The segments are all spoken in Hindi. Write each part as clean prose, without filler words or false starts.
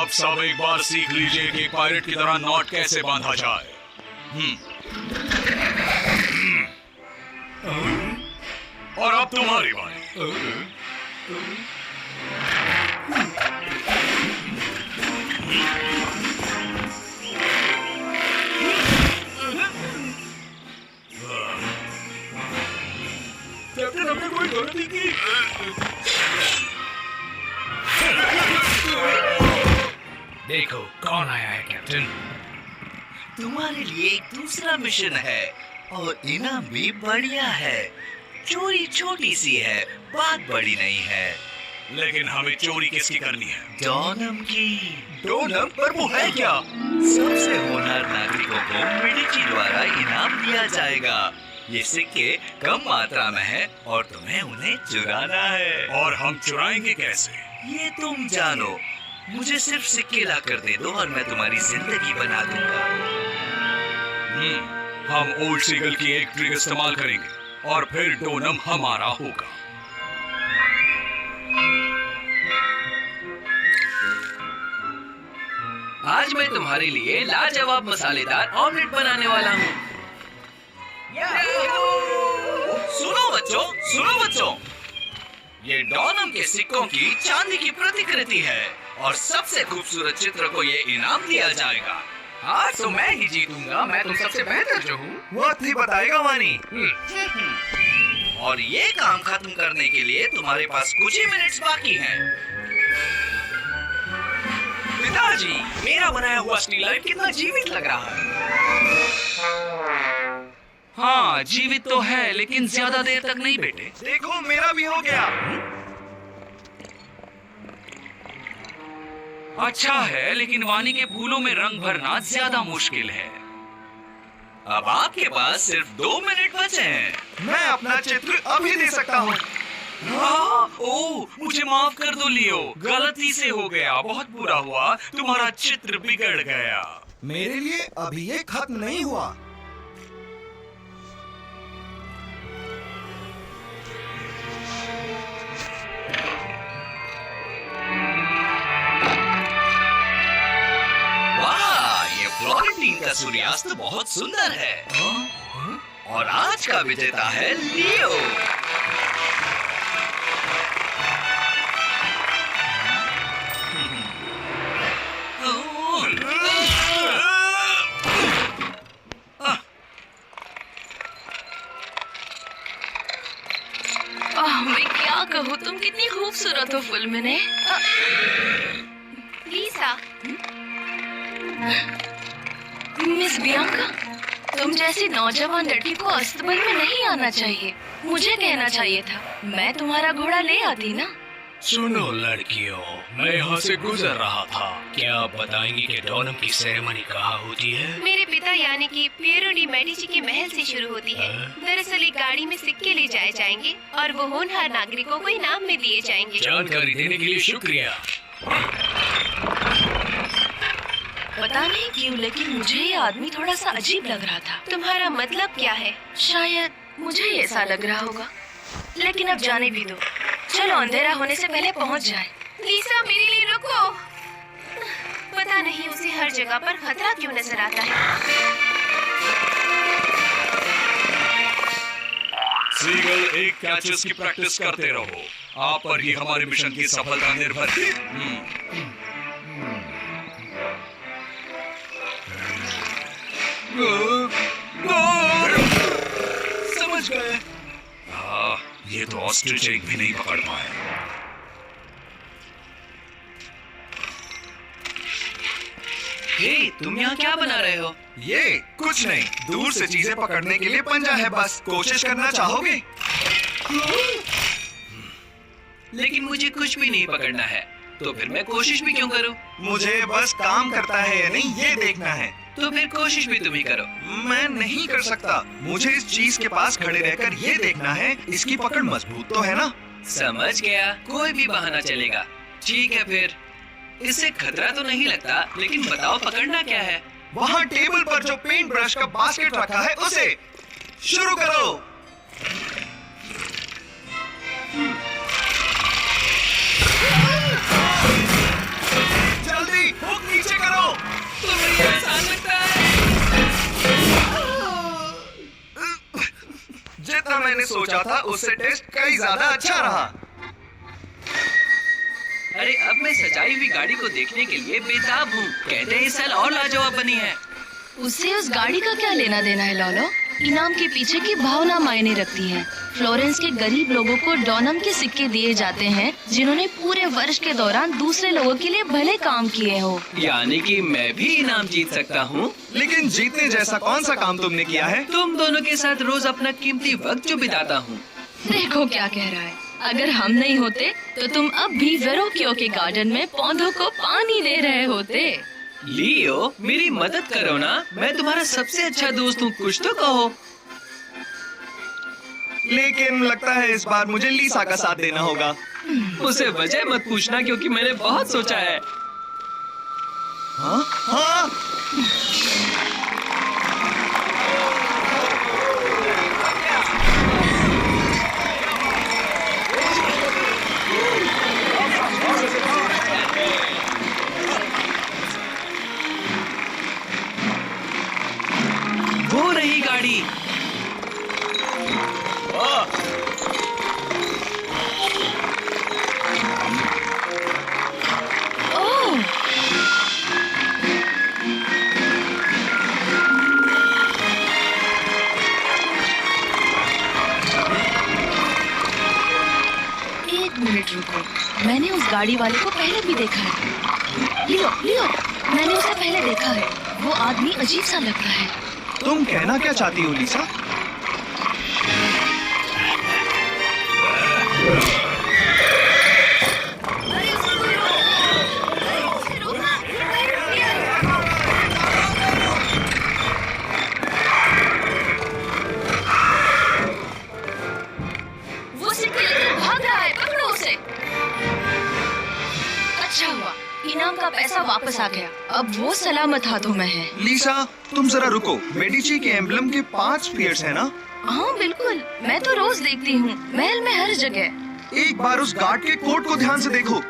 आप सब एक बार सीख लीजिए कि पायरेट की तरह नॉट कैसे बांधा जाए। और अब तुम्हारी बारी। कैप्टन, हमने कोई गलती की? देखो कौन आया है कैप्टन। तुम्हारे लिए एक दूसरा मिशन है और इनाम भी बढ़िया है। चोरी छोटी सी है, बात बड़ी नहीं है। लेकिन हमें चोरी किसकी करनी है? डोनम की। डोनम? पर वो है क्या? सबसे होनहार नागरिकों को मेडिची द्वारा इनाम दिया जाएगा। ये सिक्के कम मात्रा में है और तुम्हें उन्हें चुराना है। और हम चुराएंगे कैसे? ये तुम जानो। मुझे सिर्फ सिक्के ला कर दे दो और मैं तुम्हारी जिंदगी बना दूंगा। हम ओल्ड सीगल की एक ट्रिक इस्तेमाल करेंगे और फिर डोनम हमारा होगा। आज मैं तुम्हारे लिए लाजवाब मसालेदार ऑमलेट बनाने वाला हूँ। सुनो बच्चों, ये डोनम के सिक्कों की चांदी की प्रतिकृति है और सबसे खूबसूरत चित्र को ये इनाम दिया जाएगा। आज तो मैं ही जीतूंगा। मैं तुम सबसे बेहतर जो हूँ। वक्त ही बताएगा वानी। और ये काम खत्म करने के लिए तुम्हारे पास कुछ ही मिनट्स बाकी हैं। पिताजी, मेरा बनाया हुआ स्टील लाइट कितना जीवित लग रहा है। हाँ, जीवित तो है, लेकिन ज्यादा देर तक नहीं बेटे। देखो, मेरा भी हो गया। अच्छा है, लेकिन वानी के फूलों में रंग भरना ज्यादा मुश्किल है। अब आपके पास सिर्फ 2 मिनट बचे हैं। मैं अपना चित्र अभी दे सकता हूँ। ओह, मुझे माफ कर दो लियो, गलती से हो गया। बहुत बुरा हुआ, तुम्हारा चित्र बिगड़ गया। मेरे लिए अभी ये खत्म नहीं हुआ। फ्लोरेंटीन का सूर्यास्त बहुत सुंदर है। और आज का विजेता है लियो। मैं क्या कहूँ, तुम कितनी खूबसूरत हो फिल्म में। लीसा, मिस बियांका, तुम जैसी नौजवान लड़की को अस्तबल में नहीं आना चाहिए। मुझे कहना चाहिए था, मैं तुम्हारा घोड़ा ले आती ना। सुनो लड़कियों, मैं यहाँ से गुजर रहा था। क्या आप बताएंगी कि डोनम की सेरेमनी कहाँ होती है? मेरे पिता यानी कि पियरो डी मेडिची के महल से शुरू होती है। दरअसल एक गाड़ी में सिक्के ले जाए जाएंगे और वो होनहार नागरिकों को इनाम में दिए जाएंगे। जानकारी देने के लिए शुक्रिया। पता नहीं क्यों, लेकिन मुझे ये आदमी थोड़ा सा अजीब लग रहा था। तुम्हारा मतलब क्या है? शायद मुझे ऐसा लग रहा होगा, लेकिन अब जाने भी दो। चलो अंधेरा होने से पहले पहुंच जाए। लीसा, मेरे लिए रुको। पता नहीं उसे हर जगह पर खतरा क्यों नजर आता है। सीगल, एक कैचेस की प्रैक्टिस करते रहो। आप पर ही हमारे मिशन की सफलता निर्भर है। समझ गए। ये तो ऑस्ट्रिच एक भी नहीं पकड़ पाए। हे, तुम यहाँ क्या बना रहे हो? ये कुछ नहीं, दूर से चीजें पकड़ने के लिए पंजा है बस। कोशिश करना चाहोगे? लेकिन मुझे कुछ भी नहीं पकड़ना है, तो फिर मैं कोशिश भी क्यों करूं? मुझे बस काम करता है या नहीं ये देखना है। तो फिर कोशिश भी तुम ही करो। मैं नहीं कर सकता। मुझे इस चीज के पास खड़े रहकर ये देखना है, इसकी पकड़ मजबूत तो है ना? समझ गया, कोई भी बहाना चलेगा। ठीक है फिर, इससे खतरा तो नहीं लगता, लेकिन बताओ पकड़ना क्या है? वहाँ टेबल पर जो पेंट ब्रश का बास्केट रखा है उसे शुरू करो। जल्दी सोचा था उससे टेस्ट कई ज्यादा अच्छा रहा। अरे अब मैं सजाई हुई गाड़ी को देखने के लिए बेताब हूँ। कहते हैं इस साल और लाजवाब बनी है। उससे उस गाड़ी का क्या लेना देना है लॉलो? इनाम के पीछे की भावना मायने रखती है। फ्लोरेंस के गरीब लोगों को डॉनम के सिक्के दिए जाते हैं जिन्होंने पूरे वर्ष के दौरान दूसरे लोगों के लिए भले काम किए हो। यानी कि मैं भी इनाम जीत सकता हूँ। लेकिन जीतने जैसा कौन सा काम तुमने किया है? तुम दोनों के साथ रोज अपना कीमती वक्त जो बिताता हूँ। देखो क्या कह रहा है। अगर हम नहीं होते तो तुम अब भी वेरोक्यो के गार्डन में पौधों को पानी दे रहे होते। लियो, मेरी मदद करो ना। मैं तुम्हारा सबसे अच्छा दोस्त हूँ, कुछ तो कहो। लेकिन लगता है इस बार मुझे लीसा का साथ देना होगा। उसे वजह मत पूछना क्योंकि मैंने बहुत सोचा है। हाँ? हाँ? वो रही गाड़ी। ओह, एक मिनट रुको, मैंने उस गाड़ी वाले को पहले भी देखा है। लियो, लियो, मैंने उसे पहले देखा है। वो आदमी अजीब सा लगता है। तुम कहना क्या चाहती हो लीसा? वो सिक्के लेकर भाग रहा है, पकड़ो उसे। अच्छा हुआ, इनाम का पैसा वापस आ गया। अब वो सलामत हाथों में है। लीसा, तुम जरा रुको। मेडिची के एम्बलम के 5 स्फीयर्स हैं ना? हाँ बिल्कुल, मैं तो रोज देखती हूँ, महल में हर जगह। एक बार उस गार्ड के कोट को ध्यान से देखो।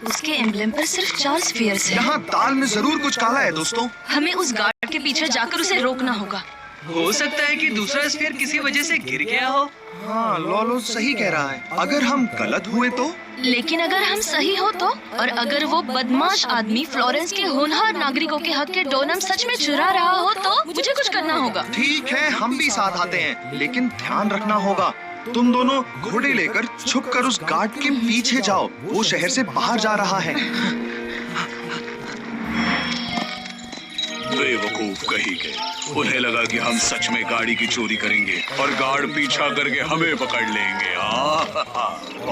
उसके एम्बलम पर सिर्फ 4 स्फीयर्स हैं। यहाँ दाल में जरूर कुछ काला है दोस्तों। हमें उस गार्ड के पीछे जाकर उसे रोकना होगा। हो सकता है कि दूसरा स्फीयर किसी वजह से गिर गया हो। हाँ, लॉलो सही कह रहा है। अगर हम गलत हुए तो? लेकिन अगर हम सही हो तो, और अगर वो बदमाश आदमी फ्लोरेंस के होनहार नागरिकों के हक के डोनम सच में चुरा रहा हो तो मुझे कुछ करना होगा। ठीक है, हम भी साथ आते हैं, लेकिन ध्यान रखना होगा। तुम दोनों घोड़े लेकर छुपकर उस गार्ड के पीछे जाओ। वो शहर से बाहर जा रहा है। बेवकूफ कहीं के। उन्हें लगा कि हम सच में गाड़ी की चोरी करेंगे और गार्ड पीछा करके हमें पकड़ लेंगे।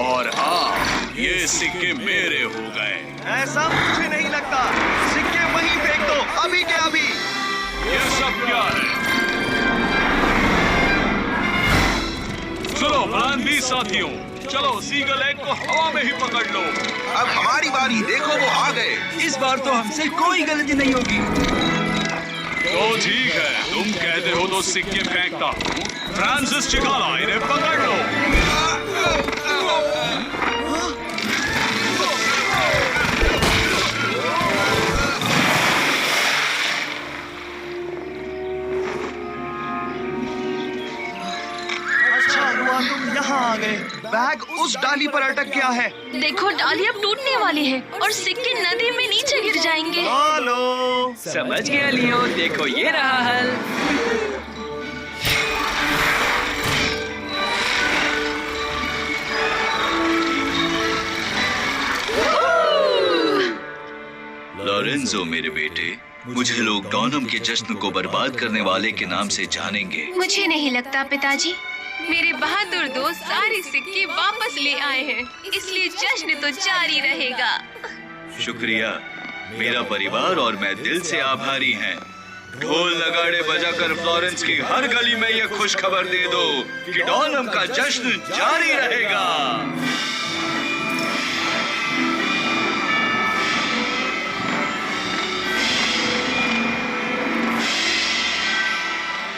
और हाँ, ये सिक्के मेरे हो गए। ऐसा मुझे नहीं लगता। सिक्के वहीं फेंक दो, अभी के अभी। ये सब क्या है? चलो प्लान बी साथियों, चलो सीगल एग को हवा में ही पकड़ लो। अब हमारी बारी, देखो वो आ गए। इस बार तो हमसे कोई गलती नहीं होगी। तो ठीक है, तुम कहते हो तो सिक्के फेंकता हूँ। फ्रांसिस चिकाला, इन्हें पकड़ लो। अच्छा हुआ तुम यहाँ आ गए। बैग उस डाली पर अटक गया है। देखो, डाली अब टूटने वाली है और सिक्के नदी में नीचे गिर जाएंगे। हेलो। समझ गया लियो, देखो ये रहा हल। लॉरेंजो मेरे बेटे, मुझे लोग डॉनम के जश्न को बर्बाद करने वाले के नाम से जानेंगे। मुझे नहीं लगता पिताजी। मेरे बहादुर दोस्त सारे सिक्के वापस ले आए हैं, इसलिए जश्न तो जारी रहेगा। शुक्रिया, मेरा परिवार और मैं दिल से आभारी हैं। ढोल नगाड़े बजाकर फ्लोरेंस की हर गली में ये खुश खबर दे दो कि डॉनम का जश्न जारी रहेगा।